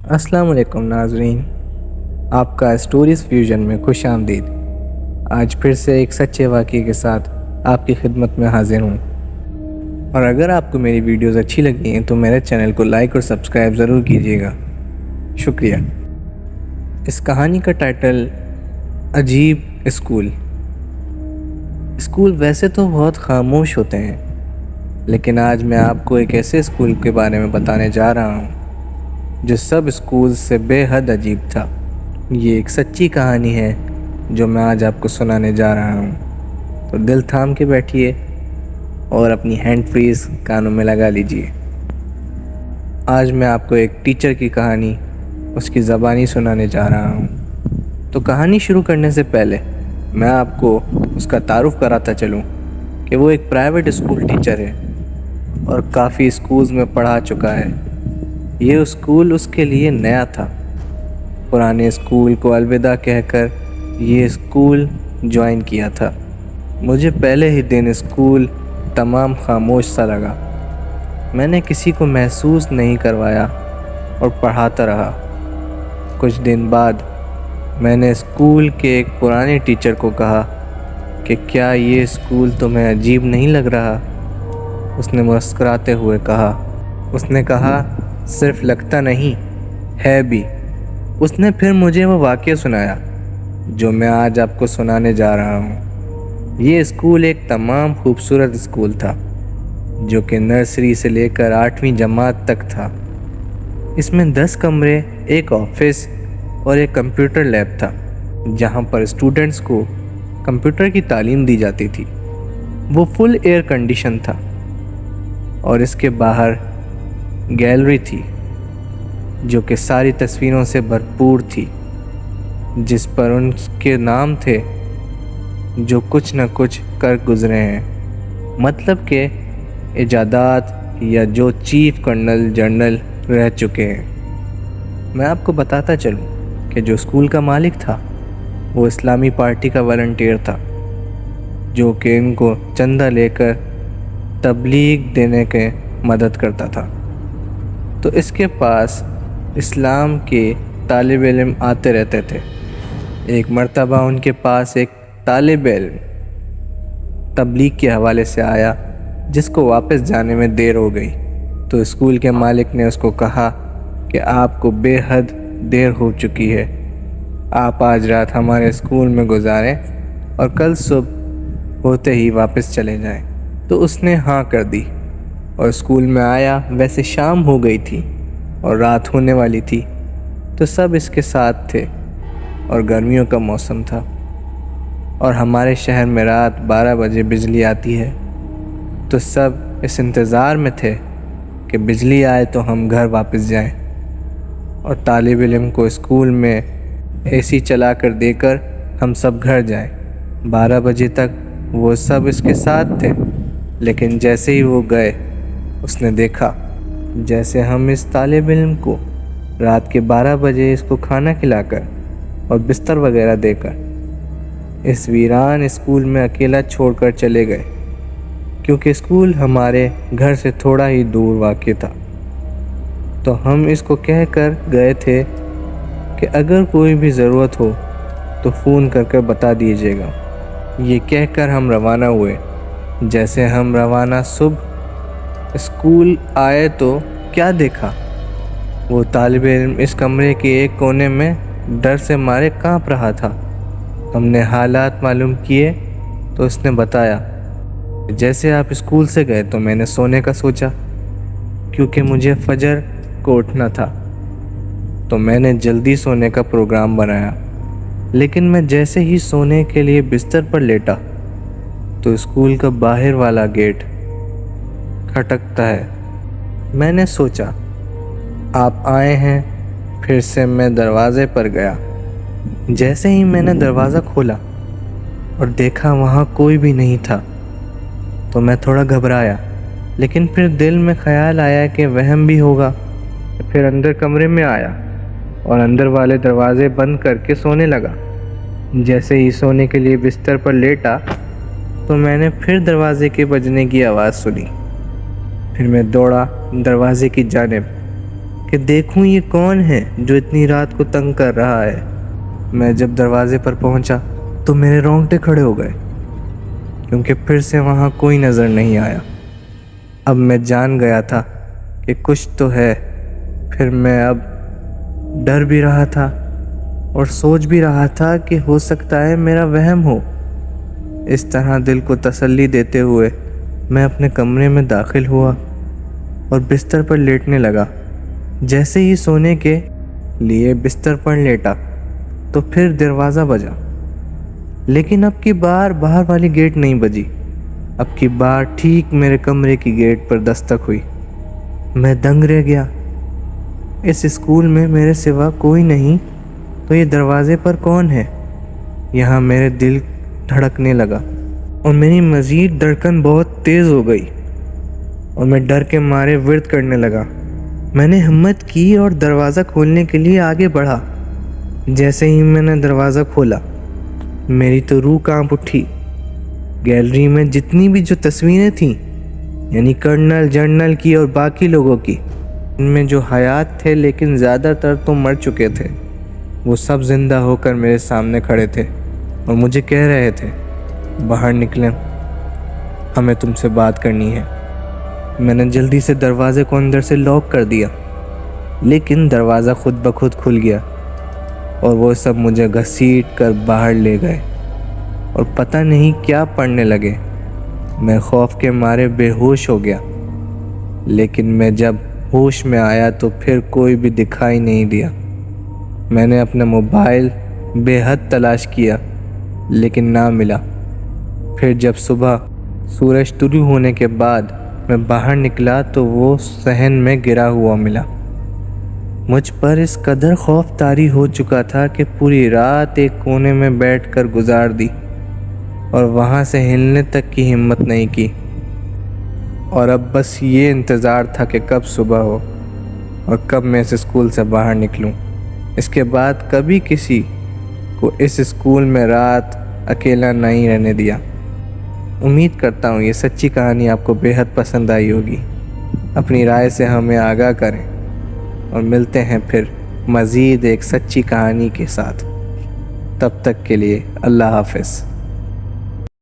السلام علیکم ناظرین، آپ کا اسٹوریز فیوژن میں خوش آمدید۔ آج پھر سے ایک سچے واقعے کے ساتھ آپ کی خدمت میں حاضر ہوں، اور اگر آپ کو میری ویڈیوز اچھی لگی ہیں تو میرے چینل کو لائک اور سبسکرائب ضرور کیجیے گا، شکریہ۔ اس کہانی کا ٹائٹل عجیب اسکول۔ اسکول ویسے تو بہت خاموش ہوتے ہیں، لیکن آج میں آپ کو ایک ایسے اسکول کے بارے میں بتانے جا رہا ہوں جو سب اسکول سے بے حد عجیب تھا۔ یہ ایک سچی کہانی ہے جو میں آج آپ کو سنانے جا رہا ہوں، تو دل تھام کے بیٹھیے اور اپنی ہینڈ فریز کانوں میں لگا لیجئے۔ آج میں آپ کو ایک ٹیچر کی کہانی اس کی زبانی سنانے جا رہا ہوں۔ تو کہانی شروع کرنے سے پہلے میں آپ کو اس کا تعارف کراتا چلوں کہ وہ ایک پرائیویٹ اسکول ٹیچر ہے اور کافی اسکولز میں پڑھا چکا ہے۔ یہ اسکول اس کے لیے نیا تھا۔ پرانے اسکول کو الوداع کہہ کر یہ اسکول جوائن کیا تھا۔ مجھے پہلے ہی دن اسکول تمام خاموش سا لگا۔ میں نے کسی کو محسوس نہیں کروایا اور پڑھاتا رہا۔ کچھ دن بعد میں نے اسکول کے ایک پرانے ٹیچر کو کہا کہ کیا یہ اسکول تمہیں عجیب نہیں لگ رہا؟ اس نے مسکراتے ہوئے کہا۔ اس نے کہا، صرف لگتا نہیں ہے بھی۔ اس نے پھر مجھے وہ واقعہ سنایا جو میں آج آپ کو سنانے جا رہا ہوں۔ یہ اسکول ایک تمام خوبصورت اسکول تھا جو کہ نرسری سے لے کر 8ویں جماعت تک تھا۔ اس میں 10 کمرے، ایک آفس اور ایک کمپیوٹر لیب تھا جہاں پر اسٹوڈنٹس کو کمپیوٹر کی تعلیم دی جاتی تھی۔ وہ فل ایئر کنڈیشن تھا اور اس کے باہر گیلری تھی جو کہ ساری تصویروں سے بھرپور تھی، جس پر ان کے نام تھے جو کچھ نہ کچھ کر گزرے ہیں، مطلب کہ ایجادات یا جو چیف کرنل جنرل رہ چکے ہیں۔ میں آپ کو بتاتا چلوں کہ جو اسکول کا مالک تھا وہ اسلامی پارٹی کا والنٹیئر تھا جو کہ ان کو چندہ لے کر تبلیغ دینے کے مدد کرتا تھا۔ تو اس کے پاس اسلام کے طالب علم آتے رہتے تھے۔ ایک مرتبہ ان کے پاس ایک طالب علم تبلیغ کے حوالے سے آیا جس کو واپس جانے میں دیر ہو گئی، تو اسکول کے مالک نے اس کو کہا کہ آپ کو بے حد دیر ہو چکی ہے، آپ آج رات ہمارے اسکول میں گزاریں اور کل صبح ہوتے ہی واپس چلے جائیں۔ تو اس نے ہاں کر دی اور اسکول میں آیا۔ ویسے شام ہو گئی تھی اور رات ہونے والی تھی، تو سب اس کے ساتھ تھے اور گرمیوں کا موسم تھا اور ہمارے شہر میں رات 12 بجے بجلی آتی ہے، تو سب اس انتظار میں تھے کہ بجلی آئے تو ہم گھر واپس جائیں اور طالب علم کو اسکول میں اے سی چلا کر دے کر ہم سب گھر جائیں۔ 12 بجے تک وہ سب اس کے ساتھ تھے، لیکن جیسے ہی وہ گئے اس نے دیکھا جیسے ہم اس طالب علم کو رات کے 12 بجے اس کو کھانا کھلا کر اور بستر وغیرہ دے کر اس ویران اسکول میں اکیلا چھوڑ کر چلے گئے، کیونکہ اسکول ہمارے گھر سے تھوڑا ہی دور واقع تھا۔ تو ہم اس کو کہہ کر گئے تھے کہ اگر کوئی بھی ضرورت ہو تو فون کر کر بتا دیجیے گا۔ یہ کہہ کر ہم روانہ ہوئے۔ جیسے ہم روانہ صبح اسکول آئے تو کیا دیکھا، وہ طالب علم اس کمرے کے ایک کونے میں ڈر سے مارے کانپ رہا تھا۔ ہم نے حالات معلوم کیے تو اس نے بتایا، جیسے آپ اسکول سے گئے تو میں نے سونے کا سوچا، کیونکہ مجھے فجر کو اٹھنا تھا، تو میں نے جلدی سونے کا پروگرام بنایا۔ لیکن میں جیسے ہی سونے کے لیے بستر پر لیٹا تو اسکول کا باہر والا گیٹ کھٹکتا ہے۔ میں نے سوچا آپ آئے ہیں، پھر سے میں دروازے پر گیا۔ جیسے ہی میں نے دروازہ کھولا اور دیکھا وہاں کوئی بھی نہیں تھا تو میں تھوڑا گھبرایا، لیکن پھر دل میں خیال آیا کہ وہم بھی ہوگا۔ پھر اندر کمرے میں آیا اور اندر والے دروازے بند کر کے سونے لگا۔ جیسے ہی سونے کے لیے بستر پر لیٹا تو میں نے پھر دروازے کے بجنے کی آواز سنی۔ پھر میں دوڑا دروازے کی جانب، کہ دیکھوں یہ کون ہے جو اتنی رات کو تنگ کر رہا ہے۔ میں جب دروازے پر پہنچا تو میرے رونگٹے کھڑے ہو گئے، کیونکہ پھر سے وہاں کوئی نظر نہیں آیا۔ اب میں جان گیا تھا کہ کچھ تو ہے، پھر میں اب ڈر بھی رہا تھا اور سوچ بھی رہا تھا کہ ہو سکتا ہے میرا وہم ہو۔ اس طرح دل کو تسلی دیتے ہوئے میں اپنے کمرے میں داخل ہوا اور بستر پر لیٹنے لگا۔ جیسے ہی سونے کے لیے بستر پر لیٹا تو پھر دروازہ بجا، لیکن اب کی بار باہر والی گیٹ نہیں بجی، اب کی بار ٹھیک میرے کمرے کی گیٹ پر دستک ہوئی۔ میں دنگ رہ گیا۔ اس اسکول میں میرے سوا کوئی نہیں تو یہ دروازے پر کون ہے؟ یہاں میرے دل دھڑکنے لگا اور میری مزید دھڑکن بہت تیز ہو گئی اور میں ڈر کے مارے ورد کرنے لگا۔ میں نے ہمت کی اور دروازہ کھولنے کے لیے آگے بڑھا۔ جیسے ہی میں نے دروازہ کھولا میری تو روح کانپ اٹھی۔ گیلری میں جتنی بھی جو تصویریں تھیں، یعنی کرنل، جنرل کی اور باقی لوگوں کی، ان میں جو حیات تھے لیکن زیادہ تر تو مر چکے تھے، وہ سب زندہ ہو کر میرے سامنے کھڑے تھے اور مجھے کہہ رہے تھے، باہر نکلیں، ہمیں تم سے بات کرنی ہے۔ میں نے جلدی سے دروازے کو اندر سے لاک کر دیا، لیکن دروازہ خود بخود کھل گیا اور وہ سب مجھے گھسیٹ کر باہر لے گئے اور پتہ نہیں کیا پڑھنے لگے۔ میں خوف کے مارے بے ہوش ہو گیا، لیکن میں جب ہوش میں آیا تو پھر کوئی بھی دکھائی نہیں دیا۔ میں نے اپنا موبائل بے حد تلاش کیا لیکن نہ ملا۔ پھر جب صبح سورج طلوع ہونے کے بعد میں باہر نکلا تو وہ صحن میں گرا ہوا ملا۔ مجھ پر اس قدر خوف طاری ہو چکا تھا کہ پوری رات ایک کونے میں بیٹھ کر گزار دی اور وہاں سے ہلنے تک کی ہمت نہیں کی، اور اب بس یہ انتظار تھا کہ کب صبح ہو اور کب میں اس اسکول سے باہر نکلوں۔ اس کے بعد کبھی کسی کو اس اسکول میں رات اکیلا نہیں رہنے دیا۔ امید کرتا ہوں یہ سچی کہانی آپ کو بے حد پسند آئی ہوگی۔ اپنی رائے سے ہمیں آگاہ کریں اور ملتے ہیں پھر مزید ایک سچی کہانی کے ساتھ۔ تب تک کے لیے اللہ حافظ۔